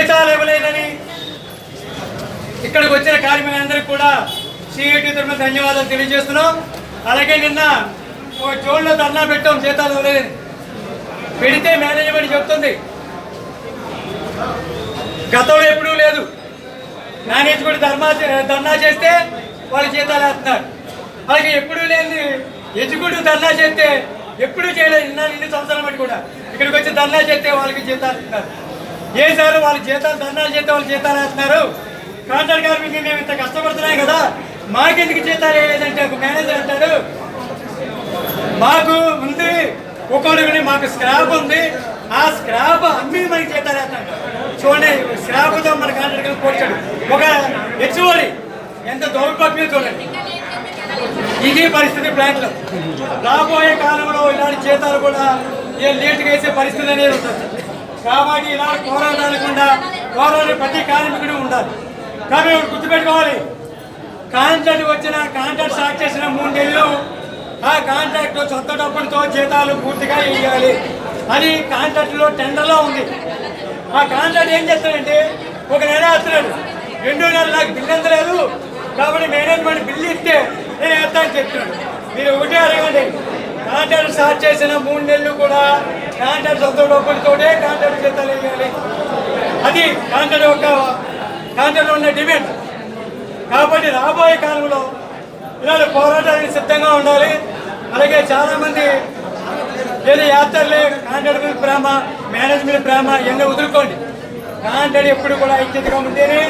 జీతాలు ఇవ్వలేదని ఇక్కడికి వచ్చిన కార్మికులందరికీ కూడా సిఐటి తరఫున ధన్యవాదాలు తెలియజేస్తున్నాం. అలాగే నిన్న ఒక జోన్లో ధర్నా పెట్టాం, జీతాలు ఇవ్వలేదని. పెడితే మేనేజ్మెంట్ చెప్తుంది గతంలో ఎప్పుడూ లేదు, మేనేజ్మెంట్ ధర్నా చేస్తే వాళ్ళు జీతాలు వేస్తున్నారు. అలాగే ఎప్పుడూ లేని ఎగ్జిక్యూటివ్ ధర్నా చేస్తే ఎప్పుడూ చేయలేదు, ఇన్ని సంవత్సరాల బట్టి కూడా ఇక్కడికి వచ్చి ధర్నా చేస్తే వాళ్ళకి జీతాలు ఇస్తున్నారు. ఏ సార్ వాళ్ళు జీతాలు ధర్నాలు చేస్తే వాళ్ళు జీతాలు వేస్తున్నారు, కాంట్రాక్ట్ కార్మికులు మేము ఇంత కష్టపడుతున్నాం కదా మాకెందుకు జీతాలు వేయలేదంటే ఒక మేనేజర్ అంటాడు మాకు ఉంది ఒక్కొక్కడిని, మాకు స్క్రాప్ ఉంది, ఆ స్క్రాప్ అమ్మి మనకి జీతాలు వేస్తాడు. చూడండి, స్క్రాప్తో మన కాంట్రాక్ట్ పోల్చాడు. ఒక హెచ్ఓడి ఎంత దౌర్భాగ్యం చూడండి. ఇది పరిస్థితి ప్లాంట్లో. రాబోయే కాలంలో ఇలాంటి జీతాలు కూడా లేటుగా వేసే పరిస్థితి అనేది ఉంటుంది. కాబట్టి ఇలాంటి పోరాటాలకుండా పోరాడే ప్రతి కార్మికుడు ఉండాలి. కానీ గుర్తుపెట్టుకోవాలి, కాంట్రాక్ట్ వచ్చిన కాంట్రాక్ట్ స్టార్ట్ చేసిన 3 నెలలు ఆ కాంట్రాక్ట్ సొంత డబ్బులతో జీతాలు పూర్తిగా వేయాలి అని కాంట్రాక్ట్లో టెండర్లో ఉంది. ఆ కాంట్రాక్ట్ ఏం చేస్తాడంటే ఒక నెల వేస్తున్నాడు, 2 నెలలు నాకు బిల్లు అందలేదు కాబట్టి మేనేజ్మెంట్ బిల్లు ఇస్తే నేను వేస్తానని చెప్తున్నాడు. మీరు ఒకటే అడగండి, కాంట్రాక్ట్ స్టార్ట్ చేసిన 3 నెలలు కూడా కాంట్రాక్ట్ సొంత డబ్బులతోనే కాంట్రాక్ట్ జీతాలు వేయాలి. అది కాంట్రాక్ట్లో ఉన్న డిమాండ్. కాబట్టి రాబోయే కాలంలో ఇలాంటి పోరాటానికి సిద్ధంగా ఉండాలి. అలాగే చాలామంది ఏదో యాత్రలే కాంట్రాక్ట్ ప్రేమ, మేనేజ్మెంట్ ప్రేమ ఇవన్నీ వదులుకోండి. కాంట్రాక్ట్ ఎప్పుడు కూడా ఐక్యతగా ఉంటేనే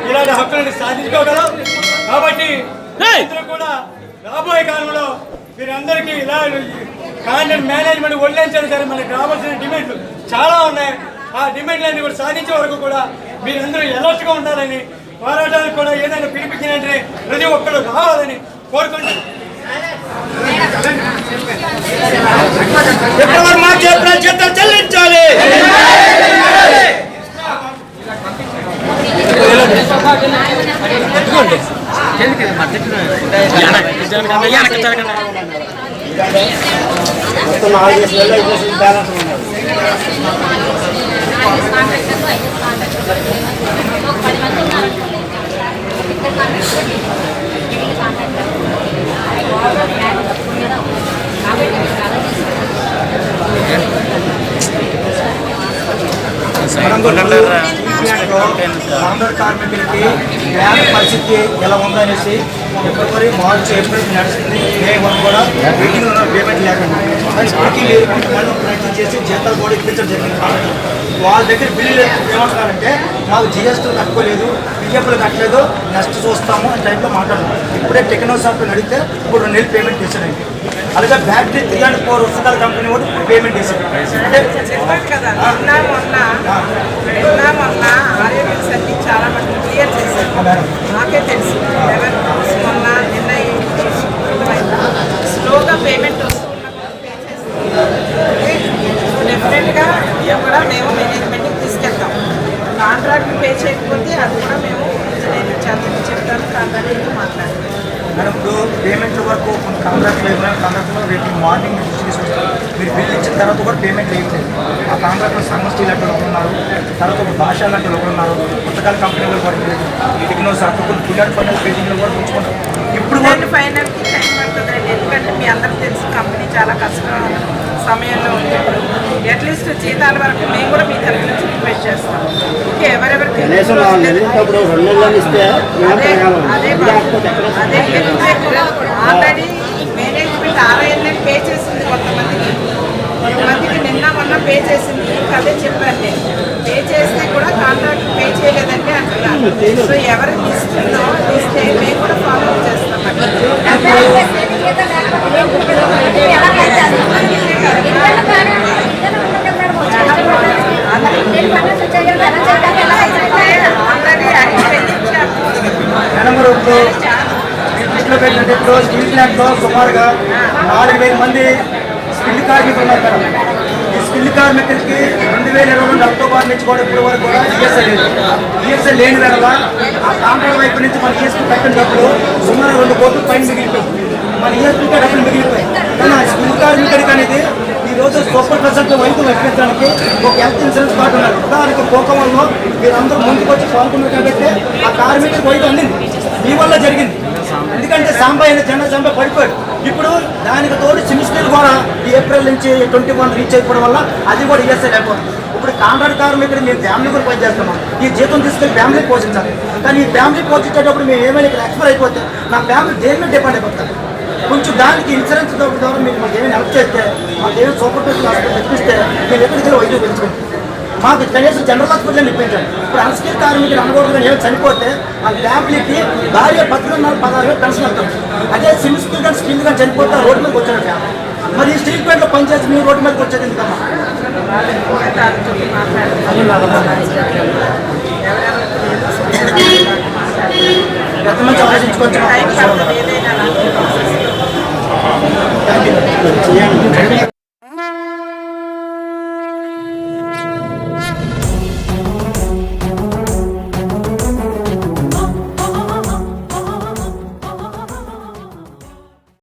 ఇలాంటి హక్కులను సాధించుకోగలం. కాబట్టి కూడా రాబోయే కాలంలో మీరందరికీ ఇలా కాంట్రాక్ట్ మేనేజ్మెంట్ వదిలించాలి. సరే, మనకు రావాల్సిన డిమాండ్లు చాలా ఉన్నాయి. ఆ డిమాండ్లన్నీ కూడా సాధించే వరకు కూడా మీరందరూ ఎలర్ట్గా ఉండాలని, పోరాటానికి కూడా ఏదైనా పిలిపించినంటే ప్రతి ఒక్కరు రావాలని కోరుకుంటున్నాను. జీతం చెల్లించాలి. కాంట్రాక్ట్ కార్మికులకి వ్యాధి పరిస్థితి ఎలా ఉందనేసి ఫిబ్రవరి, మార్చి, ఏప్రిల్ నడిచింది. మే 1 కూడా మీటింగ్ పేమెంట్ లేకుండా ఇప్పటికీ మళ్ళీ ప్రయత్నం చేసి జీతాలు కూడా ఇప్పించడం జరిగింది. వాళ్ళ దగ్గర బిల్లులు ఏమంటున్నారంటే మాకు జిఎస్టీ కట్టుకోలేదు, పిఎఫ్లు కట్టలేదు, నెక్స్ట్ చూస్తాము అని టైంలో మాట్లాడుతున్నాం. ఇప్పుడే టెక్నో సాఫ్ట్వేర్ అడిగితే ఇప్పుడు 2 నెలలు పేమెంట్ చేశాడండి. అలాగే బ్యాటరీ 3 and 4 పుస్తకాల కంపెనీ కూడా పేమెంట్ చేశాడు. అంటే చాలా మంది క్లియర్ చేశారు. నాకే తెలుసు మొన్న నిన్న స్లోగా పేమెంట్ డెఫినెట్గా కూడా మేము మేనేజ్మెంట్కి తీసుకెళ్తాం. కాంట్రాక్ట్ పే చేయకపోతే అది కూడా మేము ఇంజనీరింగ్ చేతని చెప్తాను, కాంట్రాక్ట్తో మాట్లాడతాం. మేడం, ఇప్పుడు పేమెంట్ల వరకు కొన్ని కాంట్రాక్ట్లు అయినా కాంట్రాక్ట్లో రేపు మార్నింగ్ తీసుకొస్తాం. మీరు బిల్ ఇచ్చిన తర్వాత కూడా పేమెంట్ వేయట్లేదు. ఆ కాంట్రాక్ట్లో సంఘ స్టీల్ అంటే ఒకరు ఉన్నారు, తర్వాత ఒక భాష అంటే ఒకరు ఉన్నారు, పుస్తకాల కంపెనీలో కూడా టెక్నో సాఫ్ట్వేర్ ఫుల్ ఫైనల్ పేజింగ్లో కూడా ఉంచుకుంటాం. ఇప్పుడు ఫైనల్కి టైం పడుతుందండి, ఎందుకంటే మీ అందరికీ తెలుసు కంపెనీ చాలా కష్టం సమయంలో ఉంది. అట్లీస్ట్ జీతాల వరకు మేము కూడా మీ తరఫు నుంచి రిక్వెస్ట్ చేస్తాం. ఓకే, ఎవరెవరికి అదే ఆల్రెడీ మేనేజ్మెంట్ 6 నెలలు పే చేసింది. కొంతమందికి నిన్న మొన్న పే చేసింది. అదే చెప్పాను, నేను పే చేస్తే కూడా కాంట్రాక్ట్ పే చేయలేదంటే అంటున్నారు. సో ఎవరికి ఇస్తుందో ఇస్తే మేము కూడా ఫాలో చేస్తాం. దృష్టిలో పెట్టినట్టు ఇప్పుడు స్టీల్ ప్లాంట్లో సుమారుగా 4,000 మంది స్కిల్ కార్మికులు ఉన్నారు మేడం. ఈ స్కిల్ కార్మికులకి 2022 అక్టోబర్ నుంచి కూడా ఇప్పుడు వరకు కూడా ఈఎస్ఐ లేదు. ఈఎస్ఐ లేని వల్ల ఆ కాంట్రాక్ట్ వైపు నుంచి మనం తీసుకుని కట్టిన డబ్బులు సుమారు 2 కోట్ల పైన మిగిలిపోయింది. మన ఈఎస్ఐ డబ్బులు మిగిలిపోయాయి. కానీ ఆ స్కిల్ కార్మికుడికి అనేది ఈరోజు సూపర్ స్పెషాలిటీ వైద్యులు ఎక్కించడానికి ఒక హెల్త్ ఇన్సూరెన్స్ కార్డు ఉన్నారు. ఉదాహరణకు కోకవల్లో మీరందరూ ముందుకు వచ్చి పాల్గొన్నారు కాబట్టి ఆ కార్మికులకు వైద్యం అందింది. మీ వల్ల జరిగింది. ఎందుకంటే సాంబాయి అనే జనరల్ సాంబాయి పడిపోయాడు. ఇప్పుడు దానికి తోడు సిమిస్టర్ కూడా ఈ ఏప్రిల్ నుంచి 21 రీచ్ అయిపోవడం వల్ల అది కూడా ఈఎస్ఐ అయిపోతుంది. ఇప్పుడు కాంట్రాక్ట్ కార్మికులు మేము ఫ్యామిలీ కూడా పనిచేస్తున్నాం. ఈ జీతం తీసుకెళ్ళి ఫ్యామిలీ పోషించాలి. కానీ ఈ ఫ్యామిలీ పోషించేటప్పుడు మేము ఏమైనా ఇక్కడ ఎక్స్పైర్ అయిపోతే నా ఫ్యామిలీ దేని మీద డిపెండ్ అయిపోతారు. కొంచెం దానికి ఇన్సూరెన్స్ ద్వారా మీరు మాకు ఏమైనా హెల్ప్ చేస్తే మాకు ఏమైనా సూపర్ స్పెషల్ హాస్పిటల్ తెప్పిస్తే మేము ఎక్కడికి వైద్యం పెంచుకుంటాం. మాకు కనీసం జనరల్ హాస్పిటల్ ఇప్పించండి. ఇప్పుడు అన్స్కిల్ కార్మికులు అనుకోవడం ఏమైనా చనిపోతే ఆ ఫ్యామిలీకి భార్య 16,000 పెన్షన్ వస్తుంది. అదే సిమిస్కిల్ కానీ స్కిల్ కానీ చనిపోతే రోడ్డు మీదకి వచ్చాడు ఫ్యామిలీ. మరి ఈ స్టీల్ ప్లాంట్లో పనిచేసి మీరు రోడ్డు మీదకి వచ్చేది ఎందుకమ్మా? ఎంత మంచి ఆలోచించుకోవచ్చు.